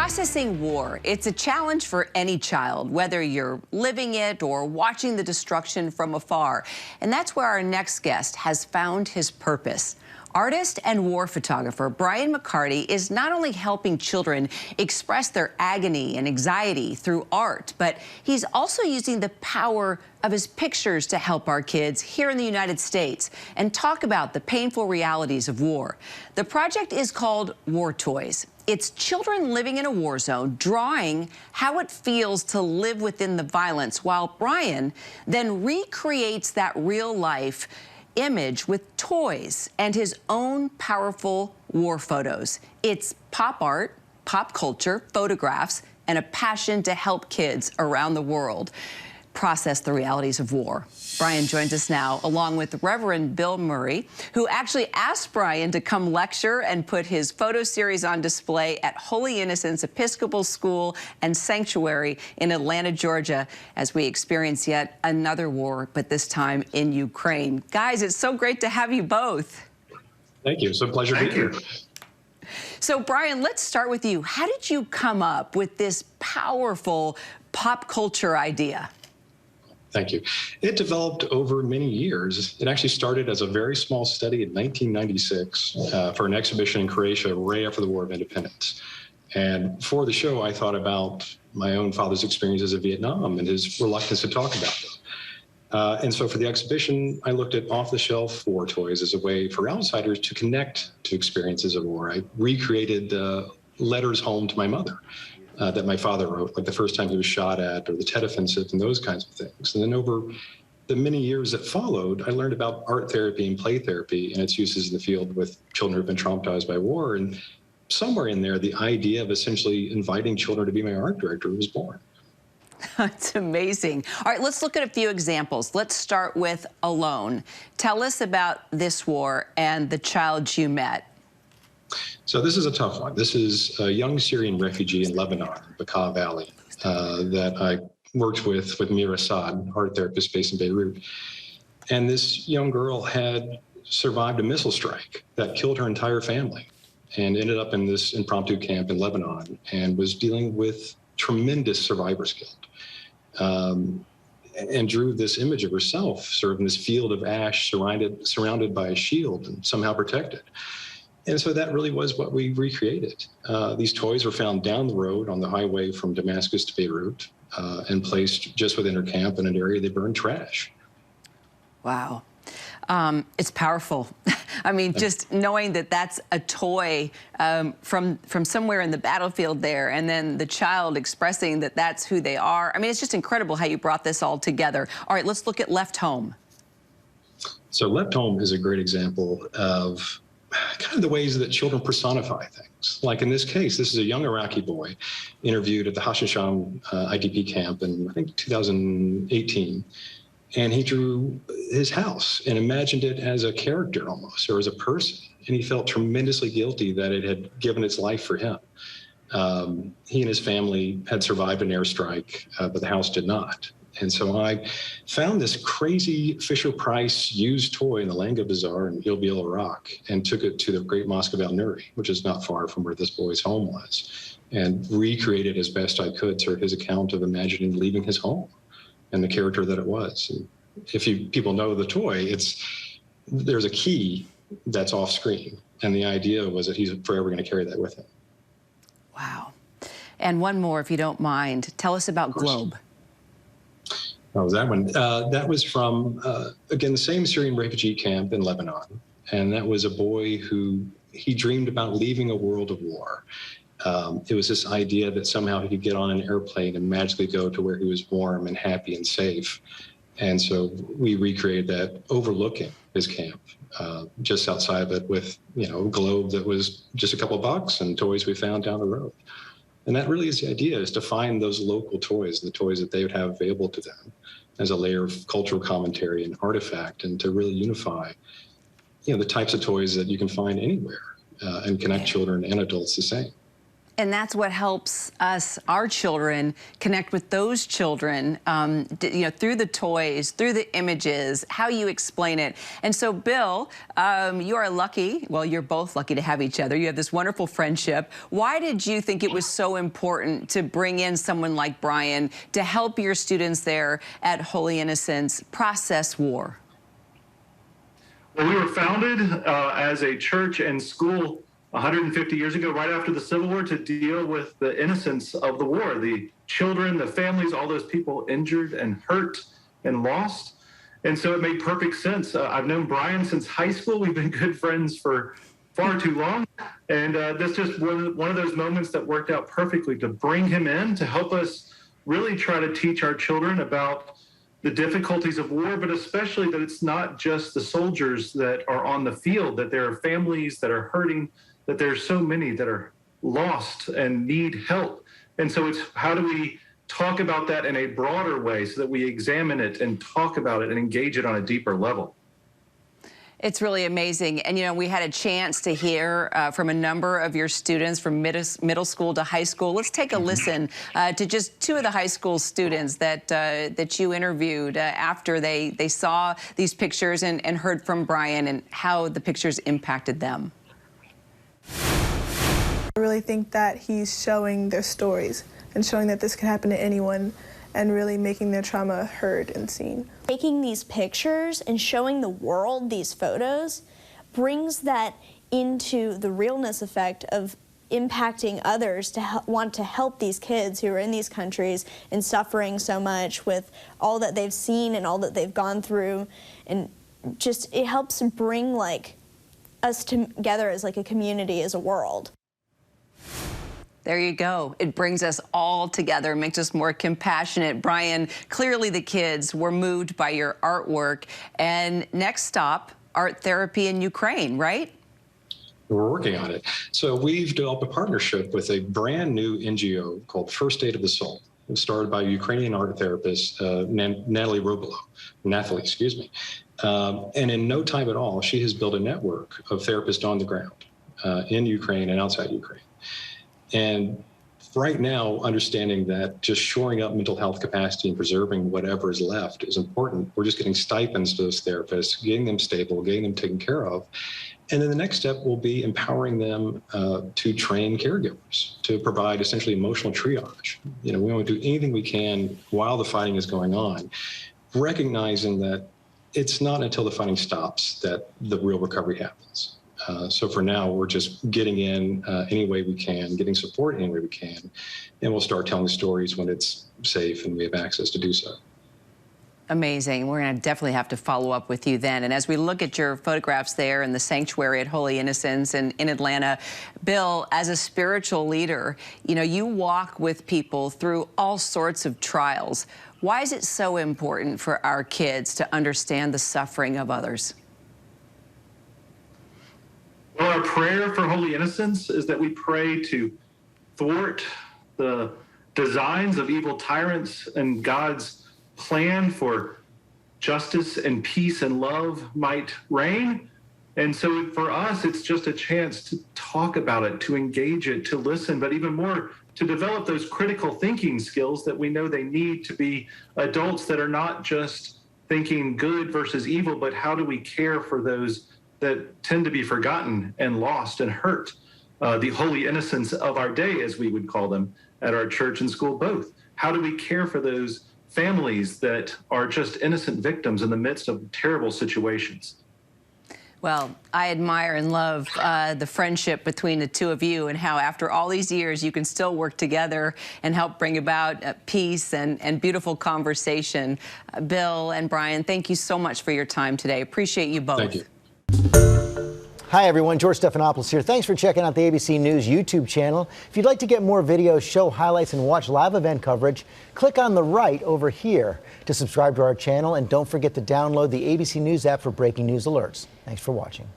Processing war, it's a challenge for any child, whether you're living it or watching the destruction from afar. And that's where our next guest has found his purpose. Artist and war photographer Brian McCarty is not only helping children express their agony and anxiety through art, but he's also using the power of his pictures to help our kids here in the United States and talk about the painful realities of war. The project is called War Toys. It's children living in a war zone drawing how it feels to live within the violence, while Brian then recreates that real life image with toys and his own powerful war photos. It's pop art, pop culture, photographs, and a passion to help kids around the world process the realities of war. Brian joins us now, along with Reverend Bill Murray, who actually asked Brian to come lecture and put his photo series on display at Holy Innocents Episcopal School and Sanctuary in Atlanta, Georgia, as we experience yet another war, but this time in Ukraine. Guys, it's so great to have you both. Thank you. It's a pleasure to be here. So, Brian, let's start with you. How did you come up with this powerful pop culture idea? Thank you. It developed over many years. It actually started as a very small study in 1996 for an exhibition in Croatia right after the War of Independence. And for the show, I thought about my own father's experiences in Vietnam and his reluctance to talk about them. And so for the exhibition, I looked at off-the-shelf war toys as a way for outsiders to connect to experiences of war. I recreated letters home to my mother that my father wrote, like the first time he was shot at, or the Tet Offensive, and those kinds of things. And then over the many years that followed, I learned about art therapy and play therapy and its uses in the field with children who have been traumatized by war. And somewhere in there, the idea of essentially inviting children to be my art director was born. That's amazing. All right, let's look at a few examples. Let's start with Alone. Tell us about this war and the child you met. So this is a tough one. This is a young Syrian refugee in Lebanon, Bekaa Valley, that I worked with Mir Assad, art therapist based in Beirut. And this young girl had survived a missile strike that killed her entire family and ended up in this impromptu camp in Lebanon and was dealing with tremendous survivor's guilt. And drew this image of herself sort of in this field of ash surrounded by a shield and somehow protected. And so that really was what we recreated. These toys were found down the road on the highway from Damascus to Beirut and placed just within her camp in an area they burned trash. Wow. It's powerful. I mean, just knowing that that's a toy from somewhere in the battlefield there, and then the child expressing that that's who they are. I mean, it's just incredible how you brought this all together. All right, let's look at Left Home. So Left Home is a great example of kind of the ways that children personify things. Like in this case, this is a young Iraqi boy interviewed at the Hashishan IDP camp in, I think, 2018. And he drew his house and imagined it as a character almost, or as a person. And he felt tremendously guilty that it had given its life for him. He and his family had survived an airstrike, but the house did not. And so I found this crazy Fisher-Price used toy in the Langa Bazaar in Erbil, Iraq, and took it to the Great Mosque of al-Nuri, which is not far from where this boy's home was, and recreated as best I could sort of his account of imagining leaving his home and the character that it was. And if people know the toy, there's a key that's off screen, and the idea was that he's forever going to carry that with him. Wow. And one more, if you don't mind. Tell us about Globe. What was that one? That was from, again, the same Syrian refugee camp in Lebanon. And that was a boy who, he dreamed about leaving a world of war. It was this idea that somehow he could get on an airplane and magically go to where he was warm and happy and safe. And so we recreated that overlooking his camp, just outside of it with, a globe that was just a couple bucks and toys we found down the road. And that really is the idea, is to find those local toys, the toys that they would have available to them as a layer of cultural commentary and artifact, and to really unify, the types of toys that you can find anywhere and connect children and adults the same. And that's what helps us, our children, connect with those children, through the toys, through the images, how you explain it. And so, Bill, you are lucky. Well, you're both lucky to have each other. You have this wonderful friendship. Why did you think it was so important to bring in someone like Brian to help your students there at Holy Innocents process war? Well, we were founded as a church and school 150 years ago, right after the Civil War, to deal with the innocents of the war, the children, the families, all those people injured and hurt and lost. And so it made perfect sense. I've known Brian since high school. We've been good friends for far too long. And that's just one of those moments that worked out perfectly to bring him in to help us really try to teach our children about the difficulties of war, but especially that it's not just the soldiers that are on the field, that there are families that are hurting, that there's so many that are lost and need help. And so it's how do we talk about that in a broader way so that we examine it and talk about it and engage it on a deeper level. It's really amazing. And, we had a chance to hear from a number of your students from middle school to high school. Let's take a listen to just two of the high school students that you interviewed after they saw these pictures and heard from Brian and how the pictures impacted them. I really think that he's showing their stories and showing that this can happen to anyone and really making their trauma heard and seen. Taking these pictures and showing the world these photos brings that into the realness effect of impacting others to want to help these kids who are in these countries and suffering so much with all that they've seen and all that they've gone through. And just it helps bring us together as a community, as a world. There you go. It brings us all together, makes us more compassionate. Brian, clearly the kids were moved by your artwork. And next stop, art therapy in Ukraine, right? We're working on it. So we've developed a partnership with a brand new NGO called First Aid of the Soul. It was started by a Ukrainian art therapist, Nathalie, excuse me. And in no time at all, she has built a network of therapists on the ground in Ukraine and outside Ukraine. And right now, understanding that just shoring up mental health capacity and preserving whatever is left is important. We're just getting stipends to those therapists, getting them stable, getting them taken care of. And then the next step will be empowering them to train caregivers, to provide essentially emotional triage. We want to do anything we can while the fighting is going on, recognizing that it's not until the fighting stops that the real recovery happens. So for now, we're just getting in any way we can, getting support any way we can, and we'll start telling stories when it's safe and we have access to do so. Amazing. We're going to definitely have to follow up with you then. And as we look at your photographs there in the sanctuary at Holy Innocents in Atlanta, Bill, as a spiritual leader, you walk with people through all sorts of trials. Why is it so important for our kids to understand the suffering of others? Well, our prayer for Holy Innocents is that we pray to thwart the designs of evil tyrants and God's plan for justice and peace and love might reign. And so for us, it's just a chance to talk about it, to engage it, to listen, but even more, to develop those critical thinking skills that we know they need to be adults that are not just thinking good versus evil, but how do we care for those that tend to be forgotten and lost and hurt, the holy innocents of our day, as we would call them at our church and school both. How do we care for those families that are just innocent victims in the midst of terrible situations? Well, I admire and love the friendship between the two of you and how after all these years you can still work together and help bring about peace and beautiful conversation. Bill and Brian, thank you so much for your time today. Appreciate you both. Thank you. Hi, everyone. George Stephanopoulos here. Thanks for checking out the ABC News YouTube channel. If you'd like to get more videos, show highlights, and watch live event coverage, click on the right over here to subscribe to our channel. And don't forget to download the ABC News app for breaking news alerts. Thanks for watching.